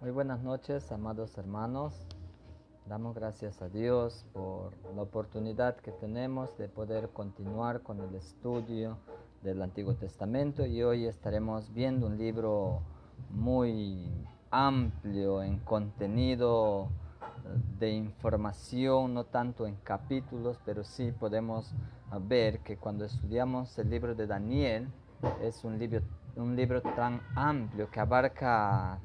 Muy buenas noches, amados hermanos. Damos gracias a Dios por la oportunidad que tenemos de poder continuar con el estudio del Antiguo Testamento, y hoy estaremos viendo un libro muy amplio en contenido de información, no tanto en capítulos, pero sí podemos ver que cuando estudiamos el libro de Daniel es un libro tan amplio que abarca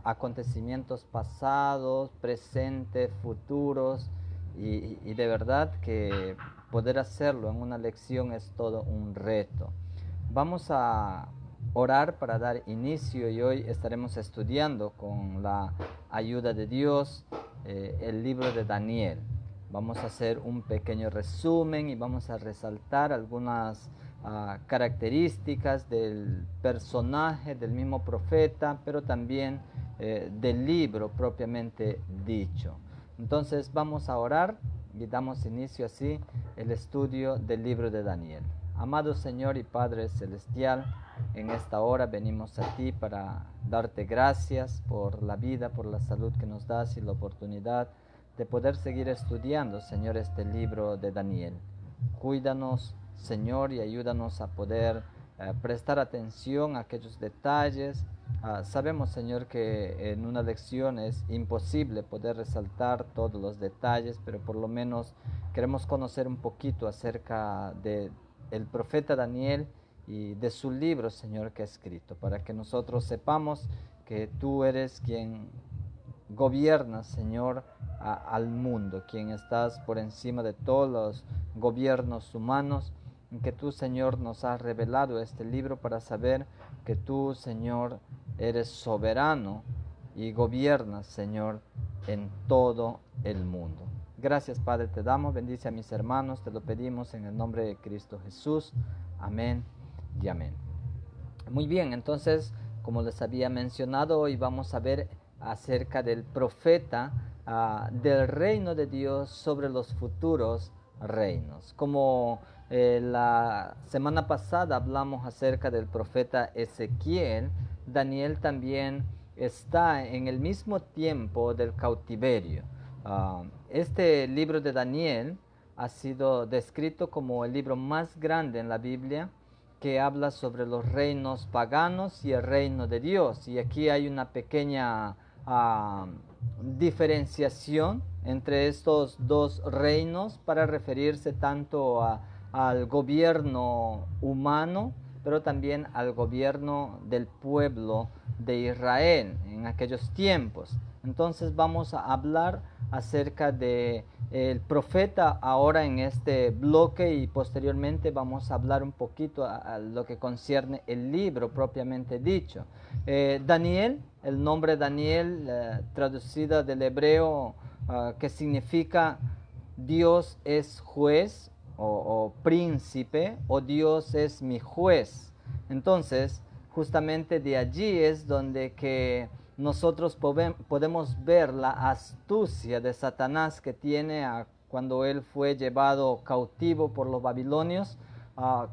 acontecimientos pasados, presentes, futuros, y de verdad que poder hacerlo en una lección es todo un reto. Vamos a orar para dar inicio, y hoy estaremos estudiando con la ayuda de Dios el libro de Daniel. Vamos a hacer un pequeño resumen y vamos a resaltar algunas características del personaje, del mismo profeta, pero también del libro propiamente dicho. Entonces vamos a orar y damos inicio así el estudio del libro de Daniel. Amado Señor y Padre Celestial, en esta hora venimos a ti para darte gracias por la vida, por la salud que nos das y la oportunidad de poder seguir estudiando, Señor, este libro de Daniel. Cuídanos, Señor, y ayúdanos a poder prestar atención a aquellos detalles. Sabemos, Señor, que en una lección es imposible poder resaltar todos los detalles, pero por lo menos queremos conocer un poquito acerca de el profeta Daniel y de su libro, Señor, que ha escrito, para que nosotros sepamos que tú eres quien gobiernas, Señor, al mundo, quien estás por encima de todos los gobiernos humanos, y que tú, Señor, nos has revelado este libro para saber que tú, Señor, eres soberano y gobiernas, Señor, en todo el mundo. Gracias, Padre, te damos. Bendice a mis hermanos, te lo pedimos en el nombre de Cristo Jesús. Amén y amén. Muy bien, entonces, como les había mencionado, hoy vamos a ver acerca del profeta del reino de Dios sobre los futuros reinos. Como la semana pasada hablamos acerca del profeta Ezequiel, Daniel también está en el mismo tiempo del cautiverio. Este libro de Daniel ha sido descrito como el libro más grande en la Biblia, que habla sobre los reinos paganos y el reino de Dios. Y aquí hay una pequeña diferenciación entre estos dos reinos para referirse tanto al gobierno humano, pero también al gobierno del pueblo de Israel en aquellos tiempos. Entonces vamos a hablar acerca de el profeta ahora en este bloque, y posteriormente vamos a hablar un poquito a lo que concierne el libro propiamente dicho. Daniel, el nombre Daniel, traducida del hebreo, que significa Dios es juez o príncipe, o Dios es mi juez. Entonces, justamente de allí es donde que nosotros podemos ver la astucia de Satanás que tiene cuando él fue llevado cautivo por los babilonios.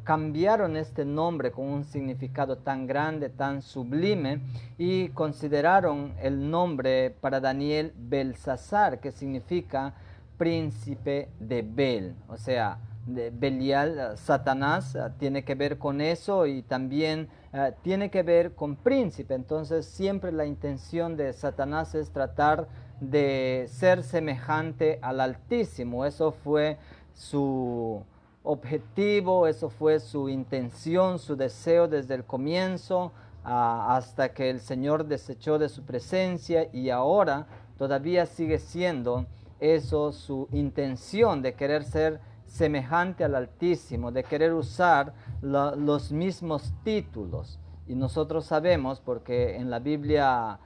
Cambiaron este nombre con un significado tan grande, tan sublime, y consideraron el nombre para Daniel Belsasar, que significa príncipe de Bel, o sea, de Belial, Satanás, tiene que ver con eso, y también tiene que ver con príncipe. Entonces siempre la intención de Satanás es tratar de ser semejante al Altísimo. Eso fue su objetivo, eso fue su intención, su deseo desde el comienzo, hasta que el Señor desechó de su presencia, y ahora todavía sigue siendo eso su intención, de querer ser semejante al Altísimo, de querer usar los mismos títulos. Y nosotros sabemos, porque en la Biblia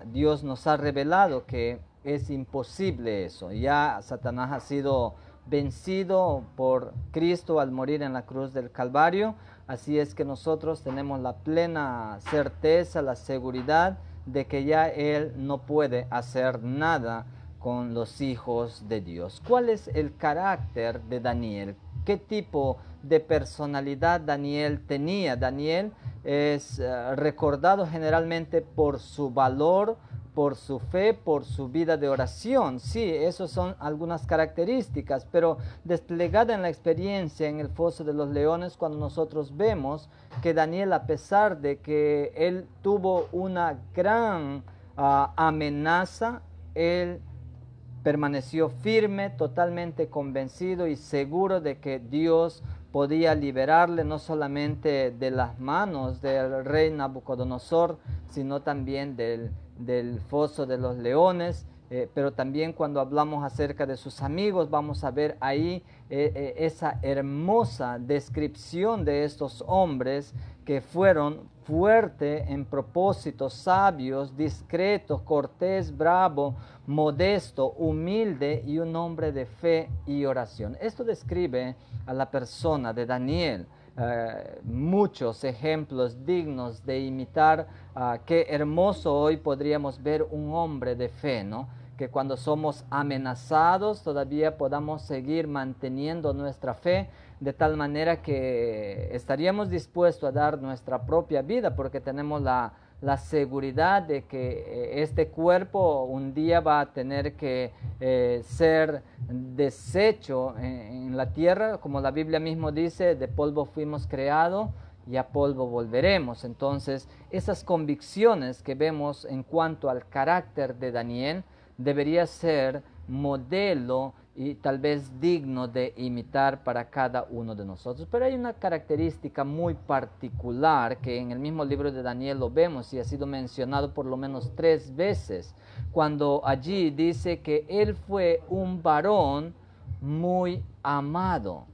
Dios nos ha revelado que es imposible eso. Ya Satanás ha sido vencido por Cristo al morir en la cruz del Calvario. Así es que nosotros tenemos la plena certeza, la seguridad de que ya Él no puede hacer nada con los hijos de Dios. ¿Cuál es el carácter de Daniel? ¿Qué tipo de personalidad Daniel tenía? Daniel es recordado generalmente por su valor, por su fe, por su vida de oración. Sí, esas son algunas características, pero desplegada en la experiencia en el foso de los leones, cuando nosotros vemos que Daniel, a pesar de que él tuvo una gran amenaza, él permaneció firme, totalmente convencido y seguro de que Dios podía liberarle no solamente de las manos del rey Nabucodonosor, sino también del foso de los leones. Pero también cuando hablamos acerca de sus amigos, vamos a ver ahí esa hermosa descripción de estos hombres que fueron fuertes en propósitos, sabios, discretos, cortés, bravo, modesto, humilde y un hombre de fe y oración. Esto describe a la persona de Daniel. Muchos ejemplos dignos de imitar. Qué hermoso hoy podríamos ver un hombre de fe, ¿no? Que cuando somos amenazados todavía podamos seguir manteniendo nuestra fe, de tal manera que estaríamos dispuestos a dar nuestra propia vida porque tenemos la seguridad de que este cuerpo un día va a tener que ser deshecho en la tierra, como la Biblia mismo dice, de polvo fuimos creados y a polvo volveremos. Entonces, esas convicciones que vemos en cuanto al carácter de Daniel debería ser modelo y tal vez digno de imitar para cada uno de nosotros. Pero hay una característica muy particular que en el mismo libro de Daniel lo vemos y ha sido mencionado por lo menos 3 veces, cuando allí dice que él fue un varón muy amado.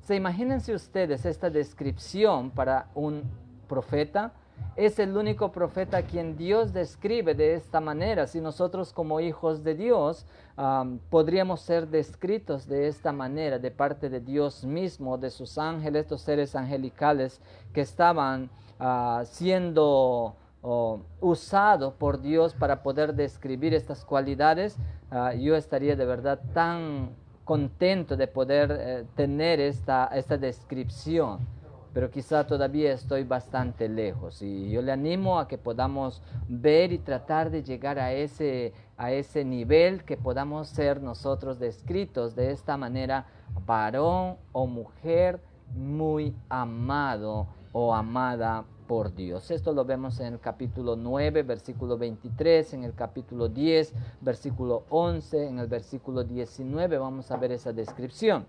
Imagínense ustedes esta descripción para un profeta. Es el único profeta a quien Dios describe de esta manera. Si nosotros como hijos de Dios podríamos ser descritos de esta manera de parte de Dios mismo, de sus ángeles, estos seres angelicales que estaban siendo usados por Dios para poder describir estas cualidades, yo estaría de verdad tan contento de poder tener esta descripción. Pero quizá todavía estoy bastante lejos y yo le animo a que podamos ver y tratar de llegar a ese nivel, que podamos ser nosotros descritos de esta manera, varón o mujer muy amado o amada por Dios. Esto lo vemos en el capítulo 9, versículo 23, en el capítulo 10, versículo 11, en el versículo 19 vamos a ver esa descripción.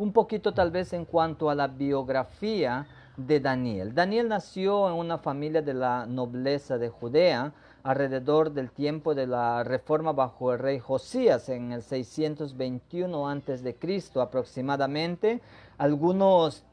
Un poquito tal vez en cuanto a la biografía de Daniel. Daniel nació en una familia de la nobleza de Judea alrededor del tiempo de la reforma bajo el rey Josías en el 621 a.C. aproximadamente. Algunos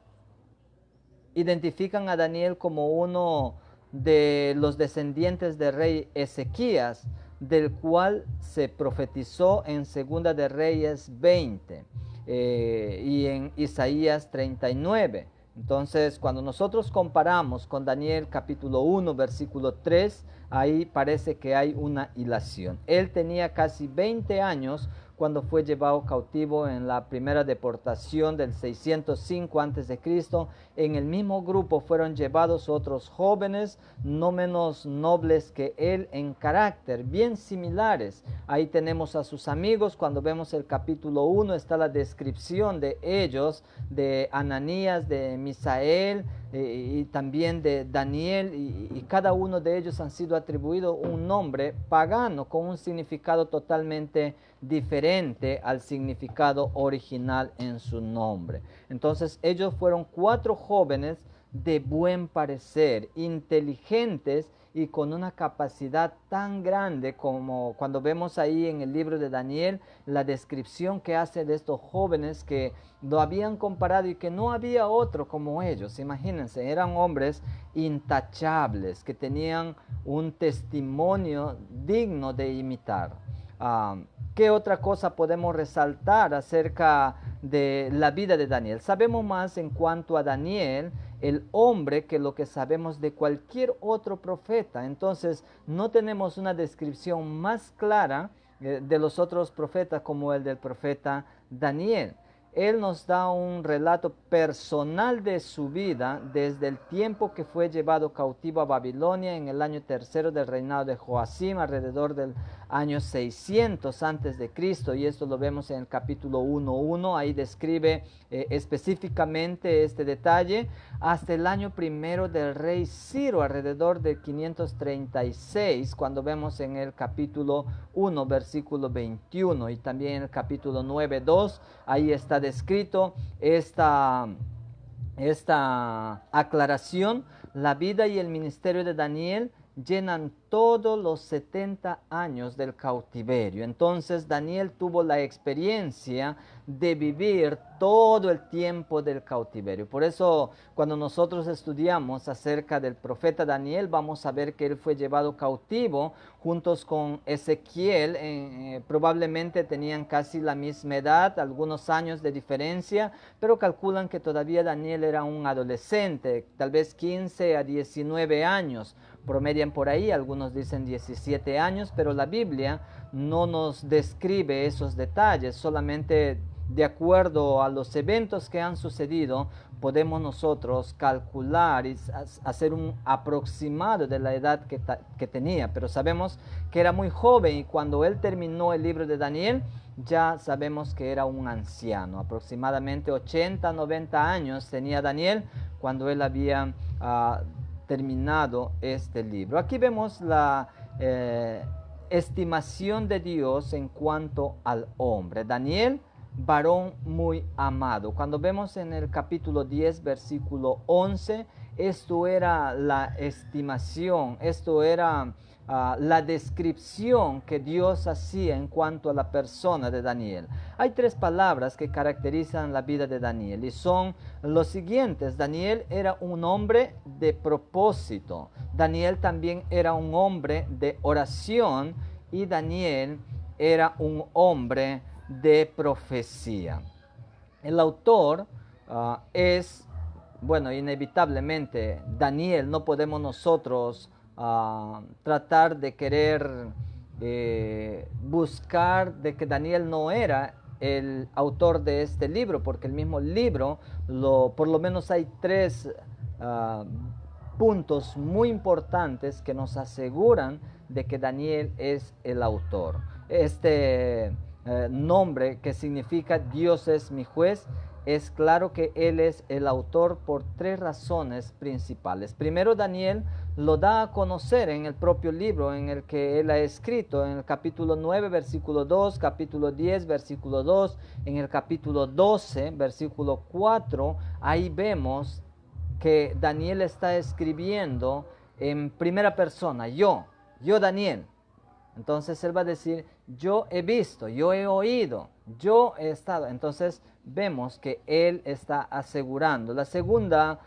identifican a Daniel como uno de los descendientes del rey Ezequías, del cual se profetizó en Segunda de Reyes 20. Y en Isaías 39. Entonces, cuando nosotros comparamos con Daniel capítulo 1, versículo 3, ahí parece que hay una hilación. Él tenía casi 20 años cuando fue llevado cautivo en la primera deportación del 605 a.C. En el mismo grupo fueron llevados otros jóvenes no menos nobles que él en carácter, bien similares. Ahí tenemos a sus amigos. Cuando vemos el capítulo 1 está la descripción de ellos, de Ananías, de Misael y también de Daniel, y cada uno de ellos han sido atribuido un nombre pagano con un significado totalmente diferente al significado original en su nombre. Entonces ellos fueron 4 jóvenes de buen parecer, inteligentes y con una capacidad tan grande, como cuando vemos ahí en el libro de Daniel la descripción que hace de estos jóvenes que lo habían comparado y que no había otro como ellos. Imagínense, eran hombres intachables que tenían un testimonio digno de imitar. ¿Qué otra cosa podemos resaltar acerca de la vida de Daniel? Sabemos más en cuanto a Daniel, el hombre, que lo que sabemos de cualquier otro profeta. Entonces, no tenemos una descripción más clara de los otros profetas como el del profeta Daniel. él nos da un relato personal de su vida desde el tiempo que fue llevado cautivo a Babilonia en el año tercero del reinado de Joacim, alrededor del año 600 antes de Cristo, y esto lo vemos en el capítulo 1.1, ahí describe específicamente este detalle, hasta el año primero del rey Ciro, alrededor de 536, cuando vemos en el capítulo 1, versículo 21, y también en el capítulo 9.2, ahí está descrito esta aclaración. La vida y el ministerio de Daniel llenan todos los 70 años del cautiverio. Entonces Daniel tuvo la experiencia de vivir todo el tiempo del cautiverio. Por eso cuando nosotros estudiamos acerca del profeta Daniel, vamos a ver que él fue llevado cautivo juntos con Ezequiel. Probablemente tenían casi la misma edad, algunos años de diferencia, pero calculan que todavía Daniel era un adolescente, tal vez 15 a 19 años. Promedian por ahí, algunos dicen 17 años, pero la Biblia no nos describe esos detalles, solamente de acuerdo a los eventos que han sucedido, podemos nosotros calcular y hacer un aproximado de la edad que tenía, pero sabemos que era muy joven, y cuando él terminó el libro de Daniel, ya sabemos que era un anciano, aproximadamente 80, 90 años tenía Daniel cuando él había terminado este libro. Aquí vemos la estimación de Dios en cuanto al hombre. Daniel, varón muy amado. Cuando vemos en el capítulo 10, versículo 11, esto era la estimación, esto era la descripción que Dios hacía en cuanto a la persona de Daniel. Hay tres palabras que caracterizan la vida de Daniel y son los siguientes. Daniel era un hombre de propósito. Daniel también era un hombre de oración, y Daniel era un hombre de profecía. El autor es, bueno, inevitablemente Daniel. No podemos nosotros tratar de querer buscar de que Daniel no era el autor de este libro, porque el mismo libro, por lo menos hay tres puntos muy importantes que nos aseguran de que Daniel es el autor. Este nombre, que significa Dios es mi juez, es claro que él es el autor por tres razones principales. Primero, Daniel lo da a conocer en el propio libro en el que él ha escrito, en el capítulo 9, versículo 2, capítulo 10, versículo 2, en el capítulo 12, versículo 4, ahí vemos que Daniel está escribiendo en primera persona, yo Daniel. Entonces él va a decir, yo he visto, yo he oído, yo he estado. Entonces vemos que él está asegurando. La segunda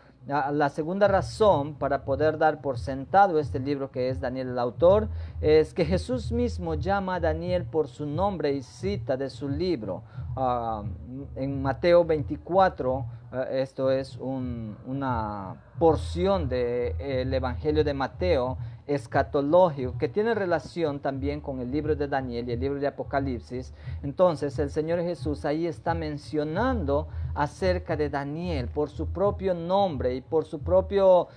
razón para poder dar por sentado este libro que es Daniel el autor, es que Jesús mismo llama a Daniel por su nombre y cita de su libro. En Mateo 24, esto es una porción del Evangelio de Mateo, escatológico, que tiene relación también con el libro de Daniel y el libro de Apocalipsis. Entonces el Señor Jesús ahí está mencionando acerca de Daniel por su propio nombre y por su propio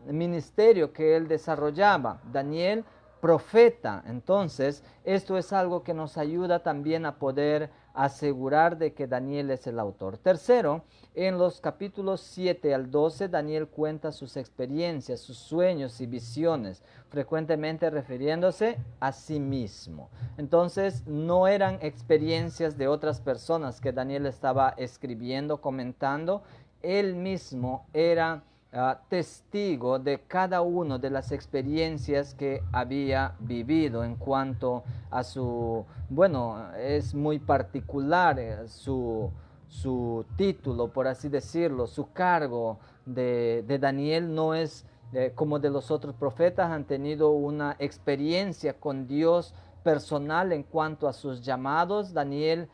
ministerio que él desarrollaba. Daniel, profeta. Entonces esto es algo que nos ayuda también a poder asegurar de que Daniel es el autor. Tercero, en los capítulos 7 al 12, Daniel cuenta sus experiencias, sus sueños y visiones, frecuentemente refiriéndose a sí mismo. Entonces, no eran experiencias de otras personas que Daniel estaba escribiendo, comentando. Él mismo era testigo de cada una de las experiencias que había vivido. En cuanto a su, bueno, es muy particular su título, por así decirlo, su cargo de Daniel no es como de los otros profetas. Han tenido una experiencia con Dios personal en cuanto a sus llamados. Daniel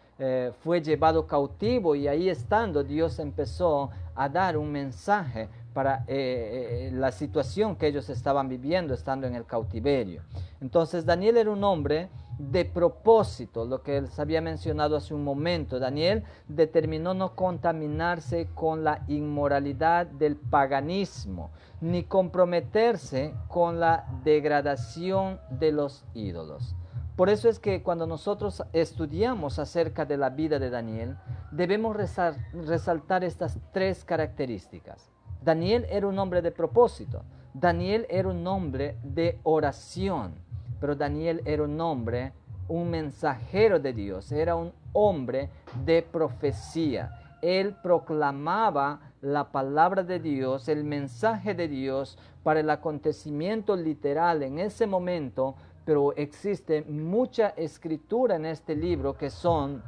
fue llevado cautivo, y ahí estando Dios empezó a dar un mensaje para la situación que ellos estaban viviendo estando en el cautiverio. Entonces Daniel era un hombre de propósito, lo que les había mencionado hace un momento. Daniel determinó no contaminarse con la inmoralidad del paganismo, ni comprometerse con la degradación de los ídolos. Por eso es que cuando nosotros estudiamos acerca de la vida de Daniel, debemos resaltar estas tres características. Daniel era un hombre de propósito, Daniel era un hombre de oración, pero Daniel era un hombre, un mensajero de Dios, era un hombre de profecía. Él proclamaba la palabra de Dios, el mensaje de Dios para el acontecimiento literal en ese momento, pero existe mucha escritura en este libro que son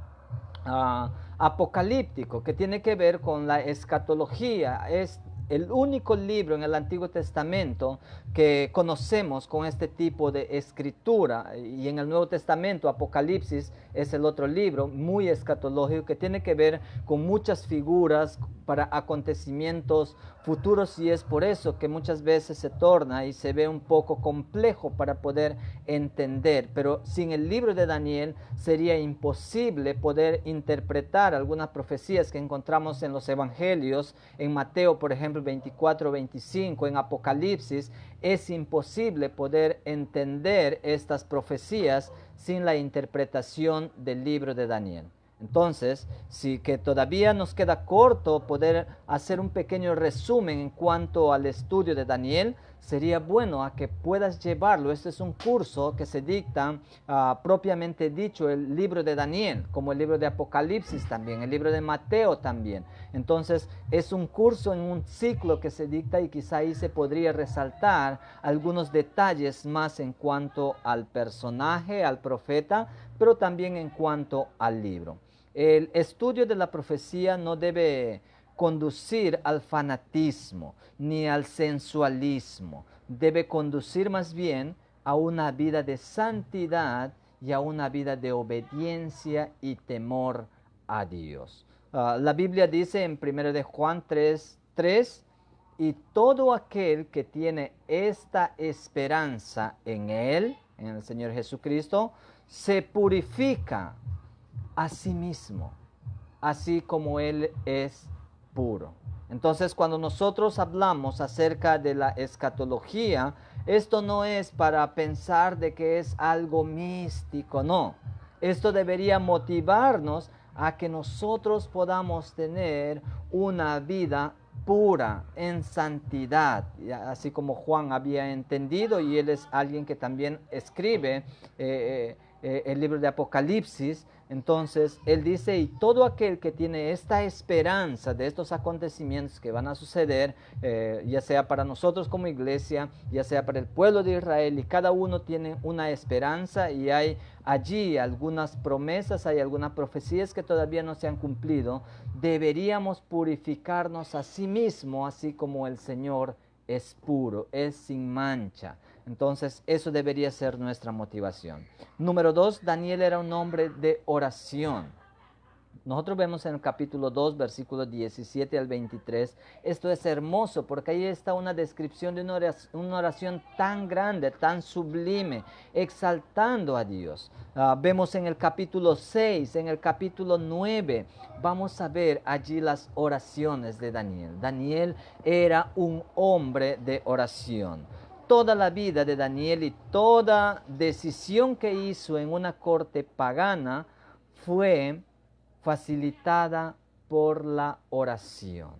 apocalíptico, que tiene que ver con la escatología. Es el único libro en el Antiguo Testamento que conocemos con este tipo de escritura, y en el Nuevo Testamento Apocalipsis es el otro libro muy escatológico que tiene que ver con muchas figuras para acontecimientos futuros, y es por eso que muchas veces se torna y se ve un poco complejo para poder entender. Pero sin el libro de Daniel sería imposible poder interpretar algunas profecías que encontramos en los evangelios, en Mateo por ejemplo 24, 25, en Apocalipsis. Es imposible poder entender estas profecías sin la interpretación del libro de Daniel. Entonces, sí que todavía nos queda corto poder hacer un pequeño resumen en cuanto al estudio de Daniel, sería bueno a que puedas llevarlo. Este es un curso que se dicta propiamente dicho el libro de Daniel, como el libro de Apocalipsis también, el libro de Mateo también. Entonces es un curso en un ciclo que se dicta, y quizá ahí se podría resaltar algunos detalles más en cuanto al personaje, al profeta, pero también en cuanto al libro. El estudio de la profecía no debe conducir al fanatismo ni al sensualismo, debe conducir más bien a una vida de santidad y a una vida de obediencia y temor a Dios. La Biblia dice en 1 de Juan 3:3, y todo aquel que tiene esta esperanza en Él, en el Señor Jesucristo, se purifica a sí mismo, así como Él es puro. Entonces, cuando nosotros hablamos acerca de la escatología, esto no es para pensar de que es algo místico, no. Esto debería motivarnos a que nosotros podamos tener una vida pura, en santidad, así como Juan había entendido, y él es alguien que también escribe el libro de Apocalipsis. Entonces él dice, y todo aquel que tiene esta esperanza de estos acontecimientos que van a suceder, ya sea para nosotros como iglesia, ya sea para el pueblo de Israel, y cada uno tiene una esperanza, y hay allí algunas promesas, hay algunas profecías que todavía no se han cumplido. Deberíamos purificarnos a sí mismo, así como el Señor es puro, es sin mancha. Entonces, eso debería ser nuestra motivación. Número 2, Daniel era un hombre de oración. Nosotros vemos en el capítulo 2, versículos 17 al 23, esto es hermoso porque ahí está una descripción de una oración tan grande, tan sublime, exaltando a Dios. Vemos en el capítulo 6, en el capítulo 9, vamos a ver allí las oraciones de Daniel. Daniel era un hombre de oración. Toda la vida de Daniel y toda decisión que hizo en una corte pagana fue facilitada por la oración.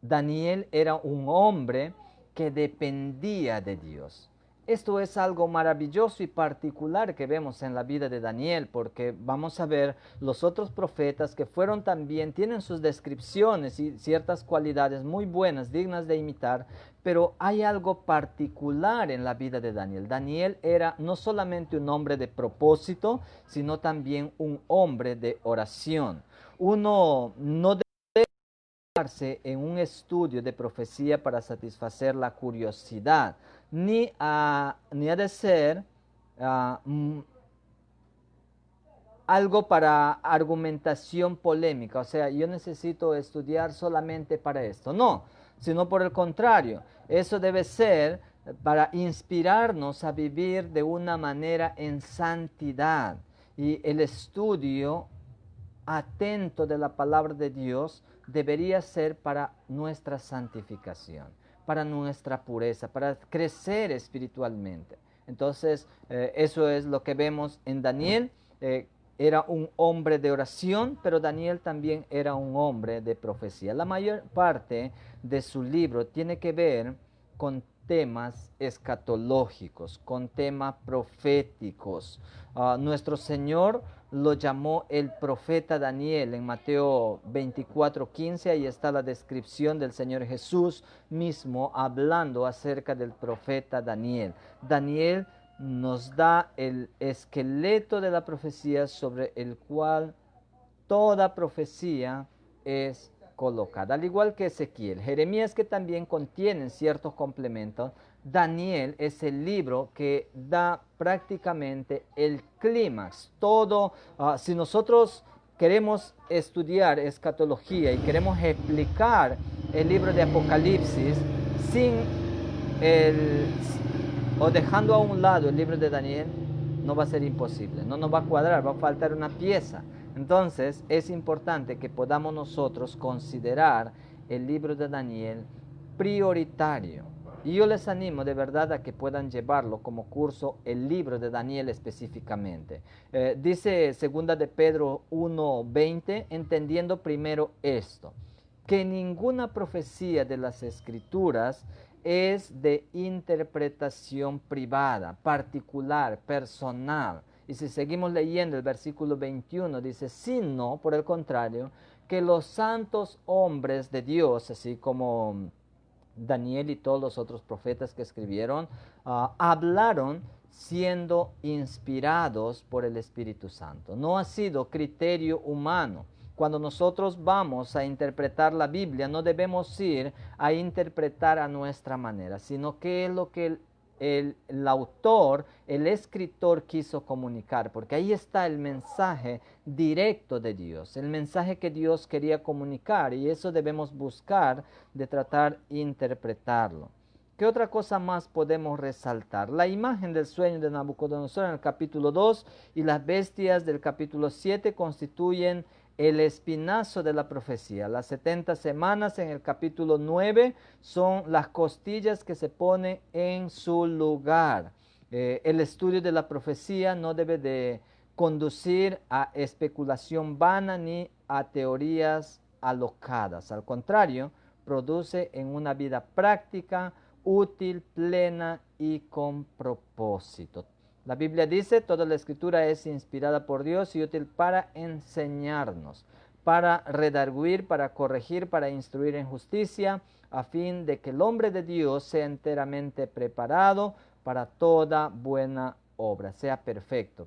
Daniel era un hombre que dependía de Dios. Esto es algo maravilloso y particular que vemos en la vida de Daniel, porque vamos a ver los otros profetas que fueron también, tienen sus descripciones y ciertas cualidades muy buenas, dignas de imitar, pero hay algo particular en la vida de Daniel. Daniel era no solamente un hombre de propósito, sino también un hombre de oración. Uno no debe en un estudio de profecía para satisfacer la curiosidad, ni ha de ser algo para argumentación polémica. O sea, yo necesito estudiar solamente para esto. No, sino por el contrario, eso debe ser para inspirarnos a vivir de una manera en santidad. Y el estudio atento de la palabra de Dios debería ser para nuestra santificación, para nuestra pureza, para crecer espiritualmente. Entonces, eso es lo que vemos en Daniel. Era un hombre de oración, pero Daniel también era un hombre de profecía. La mayor parte de su libro tiene que ver con temas escatológicos, con temas proféticos. Nuestro Señor lo llamó el profeta Daniel en Mateo 24:15. Ahí está la descripción del Señor Jesús mismo hablando acerca del profeta Daniel. Daniel nos da el esqueleto de la profecía sobre el cual toda profecía es colocada, al igual que Ezequiel. Jeremías, que también contienen ciertos complementos. Daniel es el libro que da prácticamente el clímax. Todo, si nosotros queremos estudiar escatología y queremos explicar el libro de Apocalipsis sin o dejando a un lado el libro de Daniel, no va a ser imposible, no nos va a cuadrar, va a faltar una pieza. Entonces es importante que podamos nosotros considerar el libro de Daniel prioritario. Y yo les animo de verdad a que puedan llevarlo como curso, el libro de Daniel específicamente. Dice 2 de Pedro 1:20, entendiendo primero esto, que ninguna profecía de las Escrituras es de interpretación privada, particular, personal. Y si seguimos leyendo el versículo 21, dice, sino, por el contrario, que los santos hombres de Dios, así como Daniel y todos los otros profetas que escribieron, hablaron siendo inspirados por el Espíritu Santo. No ha sido criterio humano. Cuando nosotros vamos a interpretar la Biblia, no debemos ir a interpretar a nuestra manera, sino que es lo que el autor, el escritor quiso comunicar, porque ahí está el mensaje directo de Dios, el mensaje que Dios quería comunicar, y eso debemos buscar de tratar de interpretarlo. ¿Qué otra cosa más podemos resaltar? La imagen del sueño de Nabucodonosor en el capítulo 2 y las bestias del capítulo 7 constituyen el espinazo de la profecía. Las 70 semanas en el capítulo 9 son las costillas que se ponen en su lugar. El estudio de la profecía no debe de conducir a especulación vana ni a teorías alocadas. Al contrario, produce en una vida práctica, útil, plena y con propósito. La Biblia dice, toda la escritura es inspirada por Dios y útil para enseñarnos, para redarguir, para corregir, para instruir en justicia, a fin de que el hombre de Dios sea enteramente preparado para toda buena obra, sea perfecto,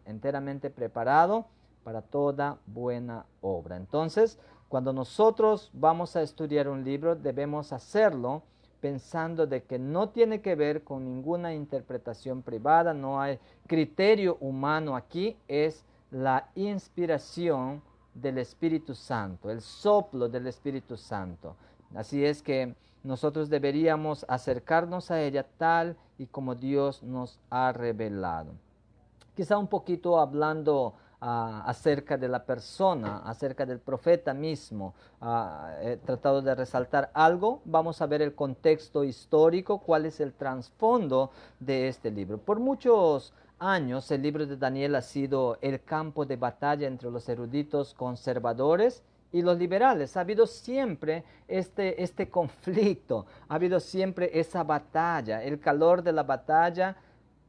enteramente preparado para toda buena obra. Entonces, cuando nosotros vamos a estudiar un libro, debemos hacerlo pensando de que no tiene que ver con ninguna interpretación privada, no hay criterio humano aquí, es la inspiración del Espíritu Santo, el soplo del Espíritu Santo. Así es que nosotros deberíamos acercarnos a ella tal y como Dios nos ha revelado. Quizá un poquito hablando acerca de la persona, acerca del profeta mismo. He tratado de resaltar algo. Vamos a ver el contexto histórico, cuál es el trasfondo de este libro. Por muchos años el libro de Daniel ha sido el campo de batalla entre los eruditos conservadores y los liberales. Ha habido siempre este conflicto, ha habido siempre esa batalla, el calor de la batalla,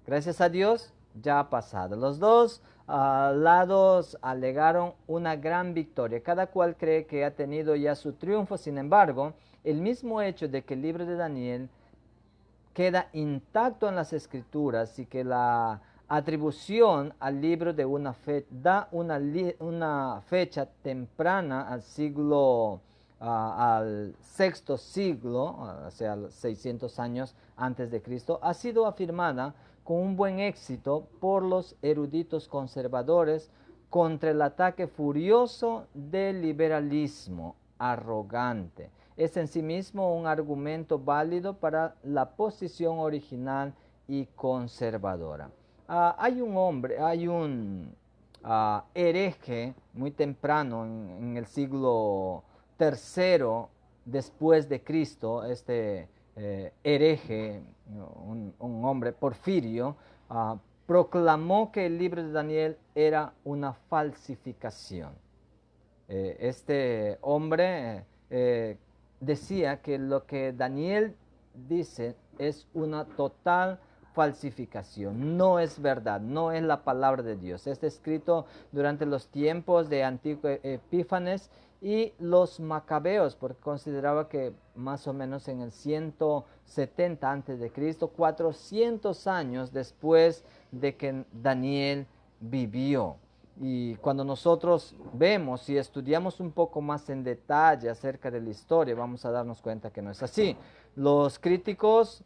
gracias a Dios, ya ha pasado. Los dos lados alegaron una gran victoria. Cada cual cree que ha tenido ya su triunfo. Sin embargo, el mismo hecho de que el libro de Daniel queda intacto en las Escrituras y que la atribución al libro de una fe da una fecha temprana al siglo, al sexto siglo, o sea, 600 años antes de Cristo, ha sido afirmada con un buen éxito por los eruditos conservadores contra el ataque furioso del liberalismo arrogante. es en sí mismo un argumento válido para la posición original y conservadora. Hay un hombre, hay un hereje muy temprano en el siglo III después de Cristo, este hereje, un hombre, Porfirio, proclamó que el libro de Daniel era una falsificación. Este hombre decía que lo que Daniel dice es una total falsificación, no es verdad, no es la palabra de Dios. Está escrito durante los tiempos de Antíoco Epífanes y los macabeos, porque consideraba que más o menos en el 170 a.C., 400 años después de que Daniel vivió. Y cuando nosotros vemos y estudiamos un poco más en detalle acerca de la historia, vamos a darnos cuenta que no es así. Los críticos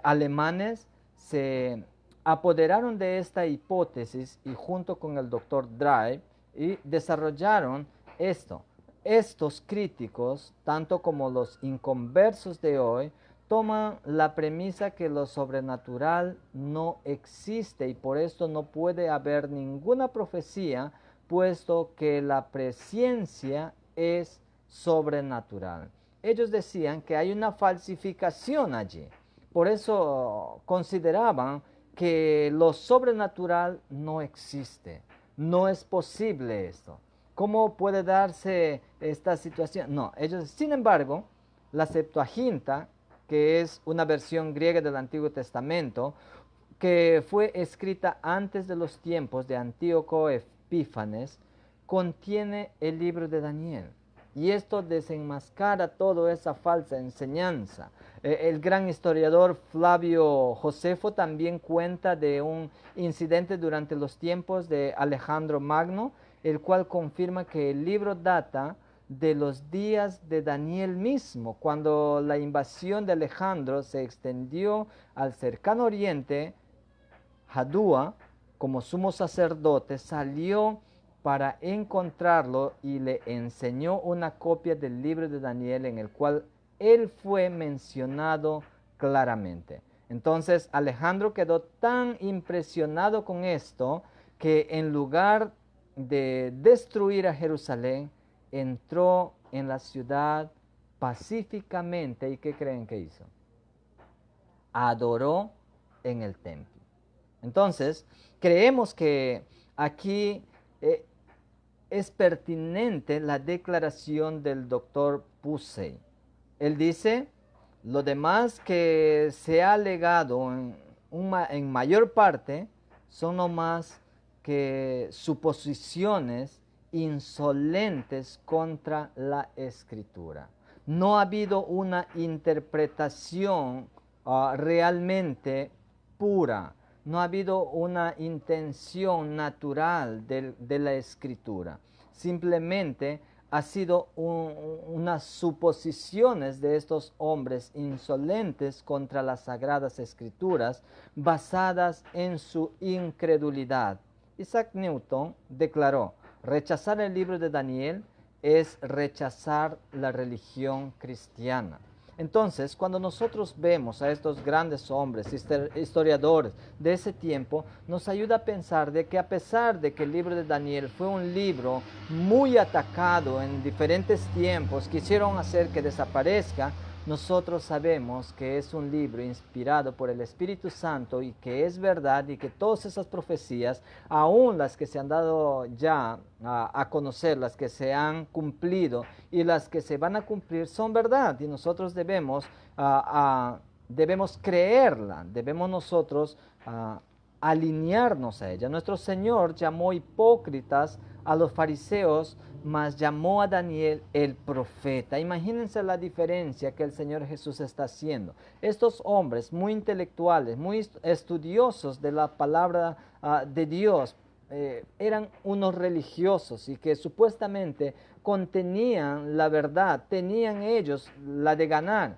alemanes se apoderaron de esta hipótesis y junto con el doctor Drive y desarrollaron esto. Estos críticos, tanto como los inconversos de hoy, toman la premisa que lo sobrenatural no existe y por esto no puede haber ninguna profecía, puesto que la presciencia es sobrenatural. Ellos decían que hay una falsificación allí. Por eso consideraban que lo sobrenatural no existe. No es posible esto. ¿Cómo puede darse esta situación? No, ellos, sin embargo, la Septuaginta, que es una versión griega del Antiguo Testamento, que fue escrita antes de los tiempos de Antíoco Epífanes, contiene el libro de Daniel. Y esto desenmascara toda esa falsa enseñanza. El gran historiador Flavio Josefo también cuenta de un incidente durante los tiempos de Alejandro Magno, el cual confirma que el libro data de los días de Daniel mismo, cuando la invasión de Alejandro se extendió al cercano oriente. Jadúa, como sumo sacerdote, salió para encontrarlo y le enseñó una copia del libro de Daniel en el cual él fue mencionado claramente. Entonces Alejandro quedó tan impresionado con esto que en lugar de destruir a Jerusalén, entró en la ciudad pacíficamente. ¿Y qué creen que hizo? Adoró en el templo. Entonces, creemos que aquí es pertinente la declaración del doctor Pusey. Él dice, lo demás que se ha alegado en mayor parte son no más que suposiciones insolentes contra la Escritura. No ha habido una interpretación realmente pura. No ha habido una intención natural de la Escritura. Simplemente ha sido unas suposiciones de estos hombres insolentes contra las Sagradas Escrituras basadas en su incredulidad. Isaac Newton declaró, rechazar el libro de Daniel es rechazar la religión cristiana. Entonces, cuando nosotros vemos a estos grandes hombres, historiadores de ese tiempo, nos ayuda a pensar de que a pesar de que el libro de Daniel fue un libro muy atacado en diferentes tiempos, quisieron hacer que desaparezca, nosotros sabemos que es un libro inspirado por el Espíritu Santo y que es verdad y que todas esas profecías, aún las que se han dado ya a conocer, las que se han cumplido y las que se van a cumplir, son verdad y nosotros debemos creerla, debemos nosotros alinearnos a ella. Nuestro Señor llamó hipócritas a los fariseos, mas llamó a Daniel el profeta. Imagínense la diferencia que el Señor Jesús está haciendo. Estos hombres muy intelectuales, muy estudiosos de la palabra de Dios, eran unos religiosos y que supuestamente contenían la verdad, tenían ellos la de ganar,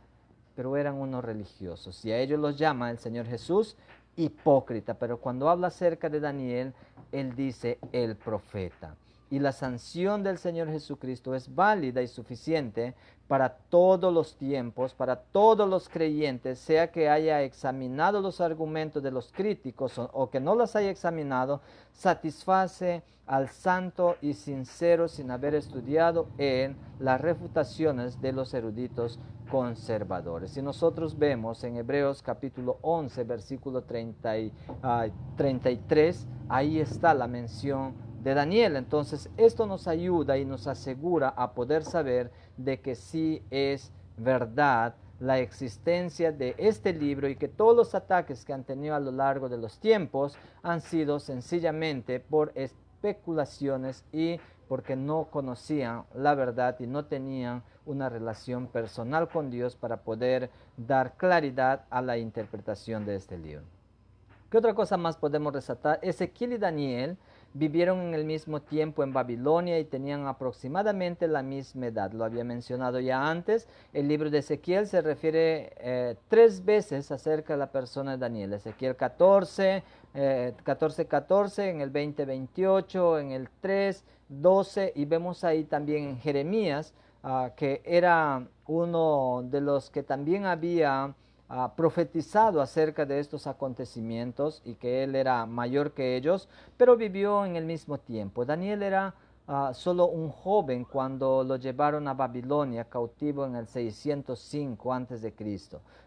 pero eran unos religiosos. Y a ellos los llama el Señor Jesús hipócrita, pero cuando habla acerca de Daniel, él dice el profeta. y la sanción del Señor Jesucristo es válida y suficiente para todos los tiempos, para todos los creyentes, sea que haya examinado los argumentos de los críticos o que no los haya examinado, satisface al santo y sincero sin haber estudiado en las refutaciones de los eruditos conservadores. Y nosotros vemos en Hebreos capítulo 11, versículo 33, ahí está la mención de Daniel. Entonces esto nos ayuda y nos asegura a poder saber de que sí es verdad la existencia de este libro y que todos los ataques que han tenido a lo largo de los tiempos han sido sencillamente por especulaciones y porque no conocían la verdad y no tenían una relación personal con Dios para poder dar claridad a la interpretación de este libro. ¿Qué otra cosa más podemos resaltar? Ezequiel y Daniel vivieron en el mismo tiempo en Babilonia y tenían aproximadamente la misma edad. Lo había mencionado ya antes. El libro de Ezequiel se refiere 3 veces acerca de la persona de Daniel. Ezequiel 14, 14, en el 20:28, en el 3:12 y vemos ahí también en Jeremías que era uno de los que también había profetizado acerca de estos acontecimientos y que él era mayor que ellos, pero vivió en el mismo tiempo. Daniel era solo un joven cuando lo llevaron a Babilonia cautivo en el 605 a.C.,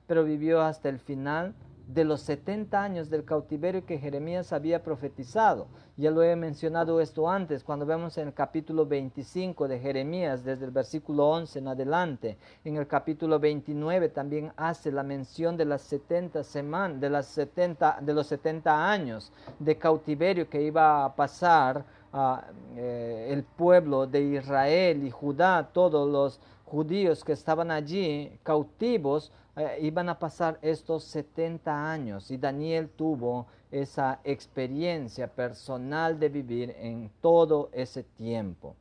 pero vivió hasta el final de los 70 años del cautiverio que Jeremías había profetizado. Ya lo he mencionado esto antes, cuando vemos en el capítulo 25 de Jeremías, desde el versículo 11 en adelante. En el capítulo 29 también hace la mención de las 70 semanas, de los 70 años de cautiverio que iba a pasar el pueblo de Israel y Judá, todos los judíos que estaban allí cautivos, iban a pasar estos 70 años y Daniel tuvo esa experiencia personal de vivir en todo ese tiempo.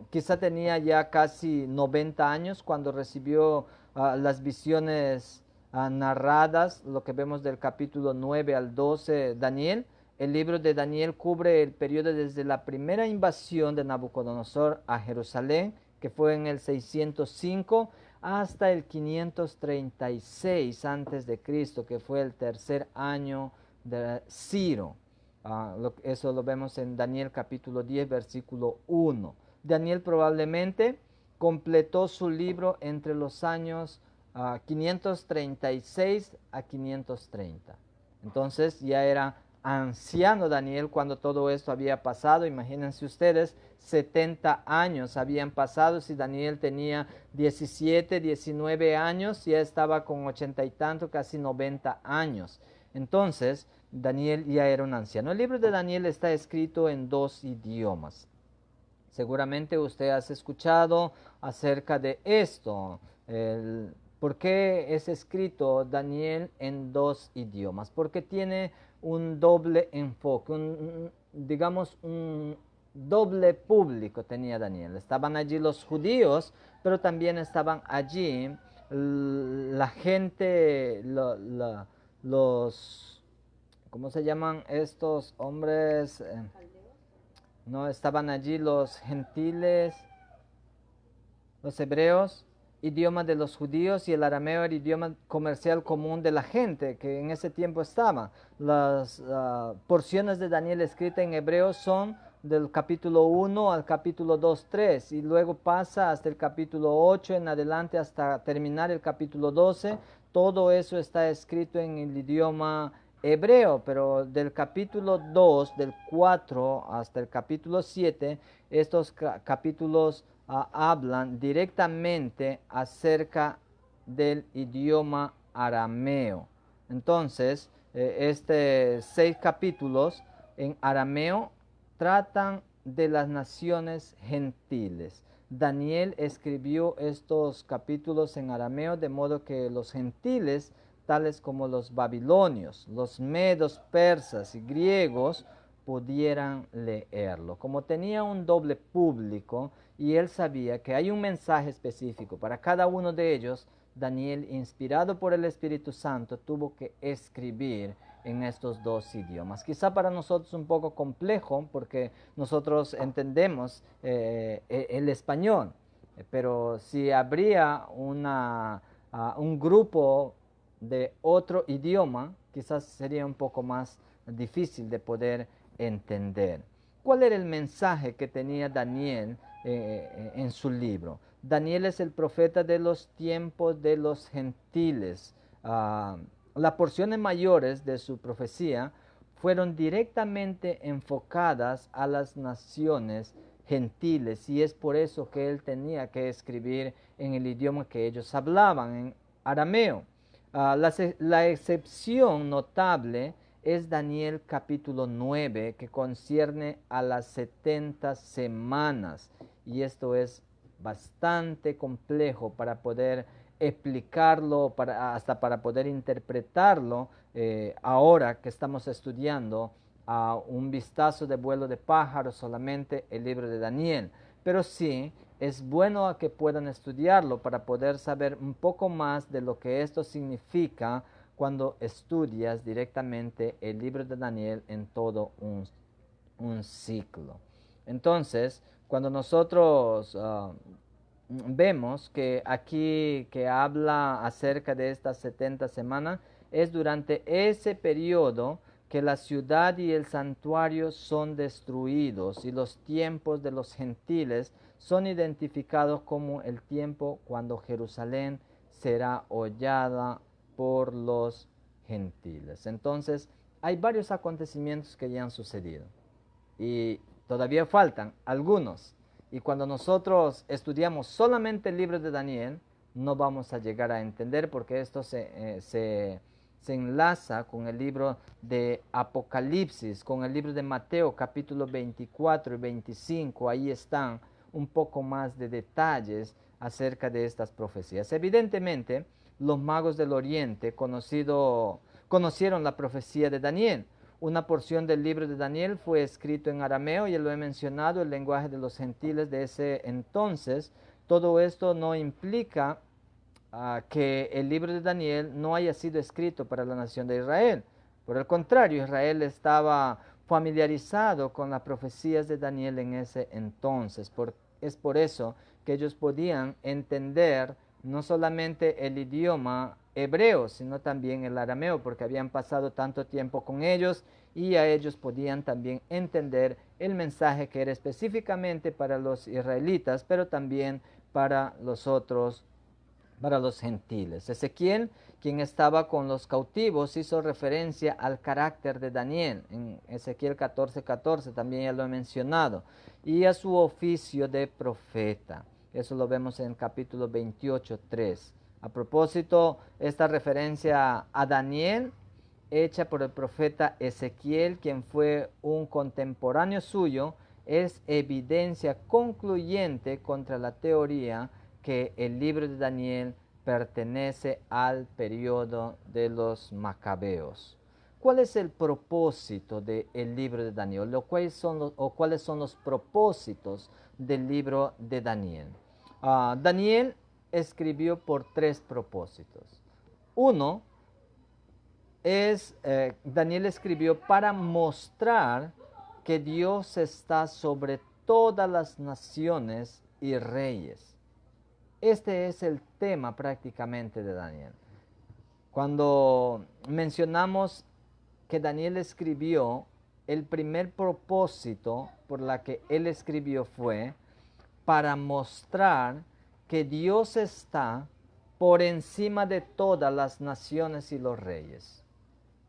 Quizá tenía ya casi 90 años cuando recibió las visiones narradas, lo que vemos del capítulo 9 al 12, Daniel. El libro de Daniel cubre el periodo desde la primera invasión de Nabucodonosor a Jerusalén, que fue en el 605, hasta el 536 a.C., que fue el 3er año de Ciro. Eso lo vemos en Daniel capítulo 10, versículo 1. Daniel probablemente completó su libro entre los años 536 a 530. Entonces ya era anciano Daniel cuando todo esto había pasado. Imagínense ustedes, 70 años habían pasado. Si Daniel tenía 17, 19 años, ya estaba con 80 y tanto, casi 90 años. Entonces, Daniel ya era un anciano. El libro de Daniel está escrito en 2 idiomas. Seguramente usted ha escuchado acerca de esto. ¿Por qué es escrito Daniel en 2 idiomas? Porque tiene un doble enfoque, digamos un doble público tenía Daniel. Estaban allí los judíos, pero también estaban allí la gente, los, ¿cómo se llaman estos hombres? No, estaban allí los gentiles, los hebreos, idioma de los judíos, y el arameo era idioma comercial común de la gente que en ese tiempo estaba. Las porciones de Daniel escritas en hebreo son del capítulo 1 al capítulo 2, 3, y luego pasa hasta el capítulo 8 en adelante hasta terminar el capítulo 12. Todo eso está escrito en el idioma hebreo, pero del capítulo 2, del 4 hasta el capítulo 7, estos capítulos hablan directamente acerca del idioma arameo. Entonces, 6 capítulos en arameo tratan de las naciones gentiles. Daniel escribió estos capítulos en arameo de modo que los gentiles, tales como los babilonios, los medos, persas y griegos, pudieran leerlo. Como tenía un doble público y él sabía que hay un mensaje específico para cada uno de ellos, Daniel, inspirado por el Espíritu Santo, tuvo que escribir en estos dos idiomas. Quizá para nosotros un poco complejo porque nosotros entendemos el español, pero si habría un grupo de otro idioma, quizás sería un poco más difícil de poder entender. ¿Cuál era el mensaje que tenía Daniel en su libro? Daniel es el profeta de los tiempos de los gentiles. Las porciones mayores de su profecía fueron directamente enfocadas a las naciones gentiles y es por eso que él tenía que escribir en el idioma que ellos hablaban, en arameo. La excepción notable es Daniel capítulo 9, que concierne a las 70 semanas. Y esto es bastante complejo para poder explicarlo, hasta para poder interpretarlo ahora que estamos estudiando a un vistazo de vuelo de pájaro solamente el libro de Daniel. Pero sí, es bueno a que puedan estudiarlo para poder saber un poco más de lo que esto significa cuando estudias directamente el libro de Daniel en todo un ciclo. Entonces, cuando nosotros vemos que aquí que habla acerca de estas 70 semanas, es durante ese periodo que la ciudad y el santuario son destruidos y los tiempos de los gentiles son identificados como el tiempo cuando Jerusalén será hollada por los gentiles. Entonces, hay varios acontecimientos que ya han sucedido y todavía faltan algunos. Y cuando nosotros estudiamos solamente el libro de Daniel, no vamos a llegar a entender porque esto se enlaza con el libro de Apocalipsis, con el libro de Mateo capítulo 24 y 25. Ahí están un poco más de detalles acerca de estas profecías. Evidentemente, los magos del Oriente conocieron la profecía de Daniel. Una porción del libro de Daniel fue escrito en arameo, ya lo he mencionado, el lenguaje de los gentiles de ese entonces. Todo esto no implica que el libro de Daniel no haya sido escrito para la nación de Israel. Por el contrario, Israel estaba familiarizado con las profecías de Daniel en ese entonces. Es por eso que ellos podían entender no solamente el idioma hebreo, sino también el arameo, porque habían pasado tanto tiempo con ellos y a ellos podían también entender el mensaje que era específicamente para los israelitas, pero también para los otros, para los gentiles. Ezequiel, quien estaba con los cautivos, hizo referencia al carácter de Daniel, en Ezequiel 14:14, también ya lo he mencionado, y a su oficio de profeta. Eso lo vemos en el capítulo 28:3. A propósito, esta referencia a Daniel, hecha por el profeta Ezequiel, quien fue un contemporáneo suyo, es evidencia concluyente contra la teoría que el libro de Daniel pertenece al periodo de los macabeos. ¿Cuál es el propósito del libro de Daniel? ¿Cuáles son los propósitos del libro de Daniel? Daniel escribió por tres propósitos. Uno es, Daniel escribió para mostrar que Dios está sobre todas las naciones y reyes. Este es el tema prácticamente de Daniel. Cuando mencionamos que Daniel escribió, el primer propósito por la que él escribió fue para mostrar que Dios está por encima de todas las naciones y los reyes.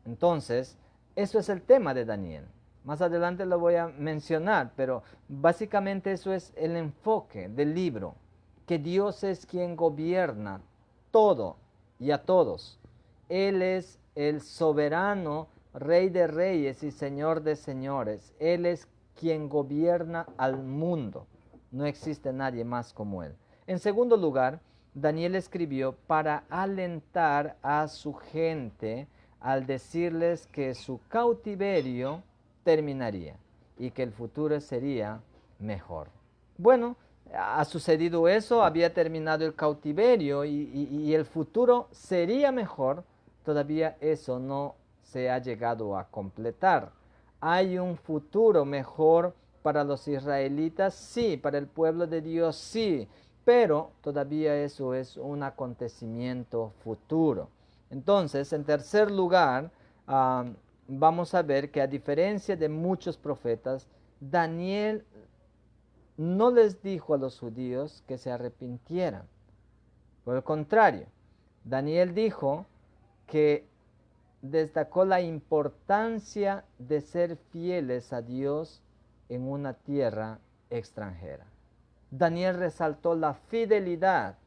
Entonces, eso es el tema de Daniel. Más adelante lo voy a mencionar, pero básicamente eso es el enfoque del libro, que Dios es quien gobierna todo y a todos. Él es el soberano Rey de reyes y Señor de señores. Él es quien gobierna al mundo. No existe nadie más como Él. En segundo lugar, Daniel escribió para alentar a su gente al decirles que su cautiverio terminaría y que el futuro sería mejor. Bueno, ha sucedido eso, había terminado el cautiverio y el futuro sería mejor. Todavía eso no se ha llegado a completar. ¿Hay un futuro mejor para los israelitas? Sí. ¿Para el pueblo de Dios? Sí. Pero todavía eso es un acontecimiento futuro. Entonces, en tercer lugar, vamos a ver que a diferencia de muchos profetas, Daniel no les dijo a los judíos que se arrepintieran. Por el contrario, Daniel dijo que destacó la importancia de ser fieles a Dios en una tierra extranjera. Daniel resaltó la fidelidad,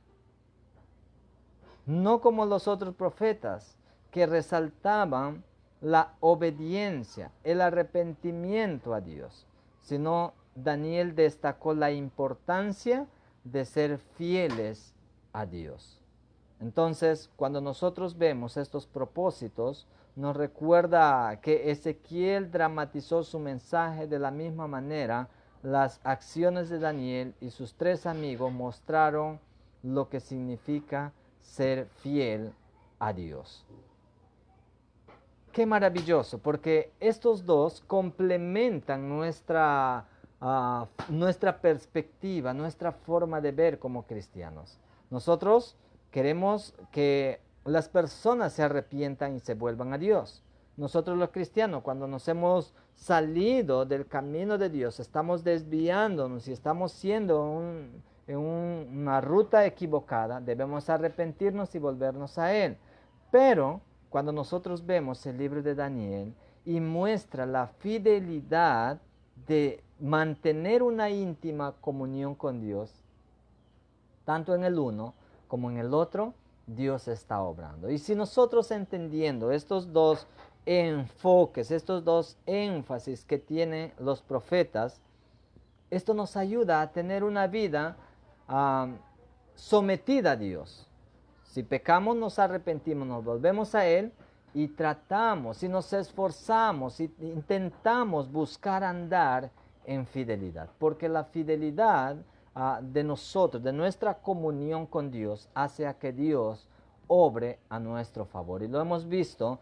no como los otros profetas que resaltaban la obediencia, el arrepentimiento a Dios, sino Daniel destacó la importancia de ser fieles a Dios. Entonces, cuando nosotros vemos estos propósitos, nos recuerda que Ezequiel dramatizó su mensaje de la misma manera. Las acciones de Daniel y sus 3 amigos mostraron lo que significa ser fiel a Dios. Qué maravilloso, porque estos dos complementan nuestra perspectiva, nuestra forma de ver como cristianos. Nosotros queremos que las personas se arrepientan y se vuelvan a Dios. Nosotros los cristianos, cuando nos hemos salido del camino de Dios, estamos desviándonos y estamos siendo en una ruta equivocada, debemos arrepentirnos y volvernos a Él. Pero cuando nosotros vemos el libro de Daniel y muestra la fidelidad de mantener una íntima comunión con Dios, tanto en el uno como en el otro, Dios está obrando. Y si nosotros entendiendo estos dos enfoques, estos dos énfasis que tienen los profetas, esto nos ayuda a tener una vida sometida a Dios. Si pecamos, nos arrepentimos, nos volvemos a Él y tratamos y nos esforzamos y intentamos buscar andar en fidelidad. Porque la fidelidad de nosotros, de nuestra comunión con Dios, hace a que Dios obre a nuestro favor. Y lo hemos visto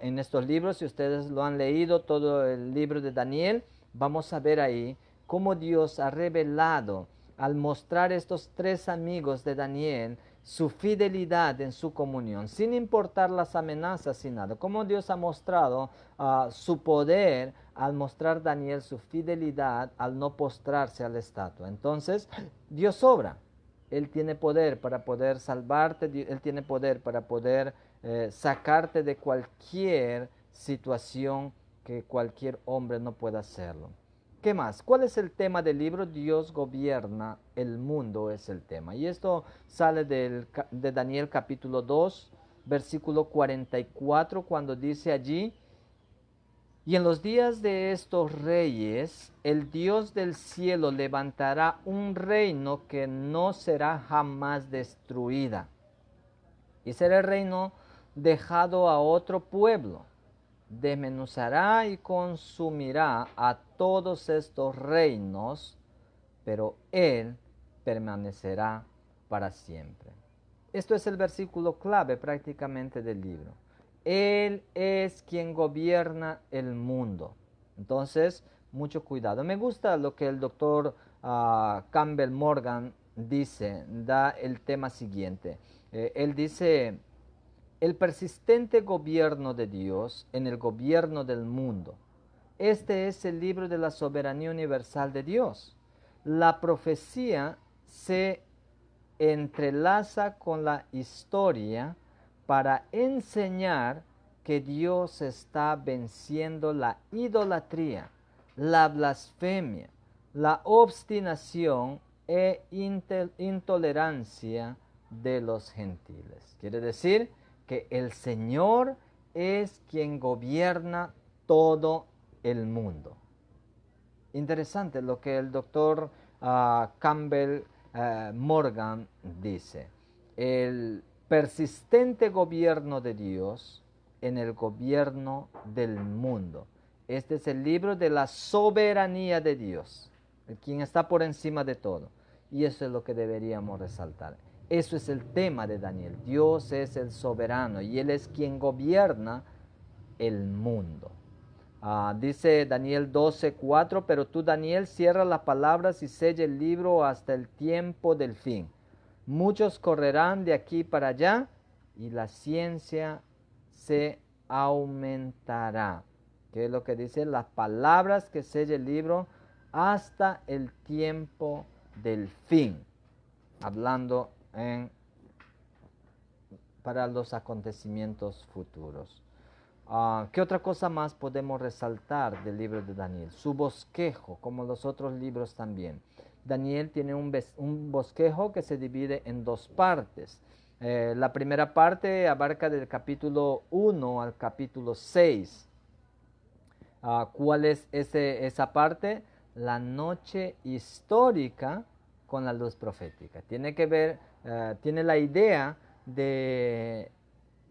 en estos libros. Si ustedes lo han leído, todo el libro de Daniel, vamos a ver ahí cómo Dios ha revelado al mostrar estos 3 amigos de Daniel su fidelidad en su comunión, sin importar las amenazas y nada. Cómo Dios ha mostrado su poder al mostrar Daniel su fidelidad al no postrarse a la estatua. Entonces, Dios obra. Él tiene poder para poder salvarte, Él tiene poder para poder sacarte de cualquier situación que cualquier hombre no pueda hacerlo. ¿Qué más? ¿Cuál es el tema del libro? Dios gobierna el mundo es el tema. Y esto sale de Daniel capítulo 2, versículo 44, cuando dice allí: y en los días de estos reyes, el Dios del cielo levantará un reino que no será jamás destruida. Y será el reino dejado a otro pueblo. Desmenuzará y consumirá a todos estos reinos, pero Él permanecerá para siempre. Esto es el versículo clave prácticamente del libro. Él es quien gobierna el mundo. Entonces, mucho cuidado. Me gusta lo que el doctor Campbell Morgan dice, da el tema siguiente. Él dice: el persistente gobierno de Dios en el gobierno del mundo. Este es el libro de la soberanía universal de Dios. La profecía se entrelaza con la historia para enseñar que Dios está venciendo la idolatría, la blasfemia, la obstinación e intolerancia de los gentiles. Quiere decir que el Señor es quien gobierna todo el mundo. Interesante lo que el doctor Campbell Morgan dice. El persistente gobierno de Dios en el gobierno del mundo. Este es el libro de la soberanía de Dios, el quien está por encima de todo. Y eso es lo que deberíamos resaltar. Eso es el tema de Daniel. Dios es el soberano y Él es quien gobierna el mundo. Dice Daniel 12:4, pero tú, Daniel, cierra las palabras y sella el libro hasta el tiempo del fin. Muchos correrán de aquí para allá y la ciencia se aumentará. ¿Qué es lo que dice? Las palabras que sella el libro hasta el tiempo del fin. Hablando para los acontecimientos futuros. ¿Qué otra cosa más podemos resaltar del libro de Daniel? Su bosquejo, como los otros libros también. Daniel tiene un bosquejo que se divide en dos partes. La primera parte abarca del capítulo 1 al capítulo 6. ¿Cuál es esa parte? La noche histórica con la luz profética. Tiene que ver, tiene la idea de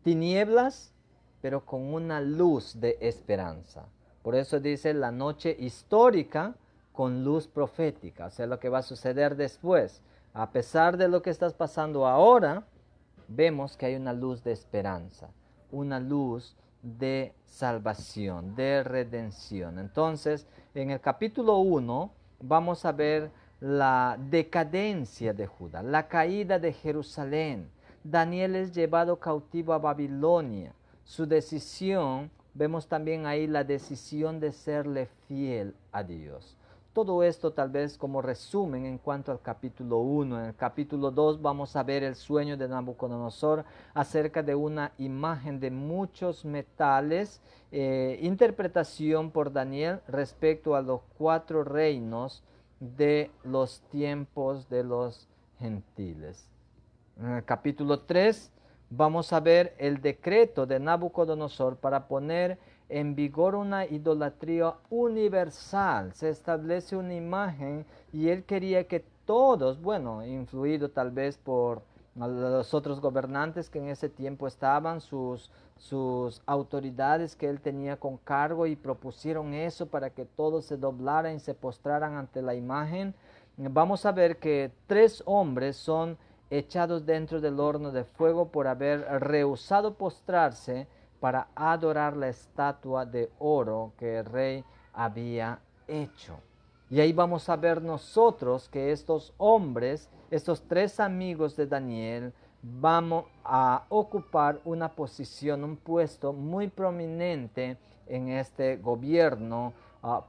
tinieblas, pero con una luz de esperanza. Por eso dice la noche histórica con luz profética, o sea, lo que va a suceder después. A pesar de lo que estás pasando ahora, vemos que hay una luz de esperanza, una luz de salvación, de redención. Entonces, en el capítulo 1 vamos a ver la decadencia de Judá, la caída de Jerusalén. Daniel es llevado cautivo a Babilonia. Su decisión, vemos también ahí la decisión de serle fiel a Dios. Todo esto tal vez como resumen en cuanto al capítulo 1. En el capítulo 2 vamos a ver el sueño de Nabucodonosor acerca de una imagen de muchos metales, interpretación por Daniel respecto a los 4 reinos de los tiempos de los gentiles. En el capítulo 3 vamos a ver el decreto de Nabucodonosor para poner en vigor una idolatría universal. Se establece una imagen y él quería que todos, bueno, influido tal vez por los otros gobernantes que en ese tiempo estaban, sus autoridades que él tenía con cargo, y propusieron eso para que todos se doblaran y se postraran ante la imagen. Vamos a ver que 3 hombres son echados dentro del horno de fuego por haber rehusado postrarse para adorar la estatua de oro que el rey había hecho. Y ahí vamos a ver nosotros que estos hombres, estos 3 amigos de Daniel, vamos a ocupar una posición, un puesto muy prominente en este gobierno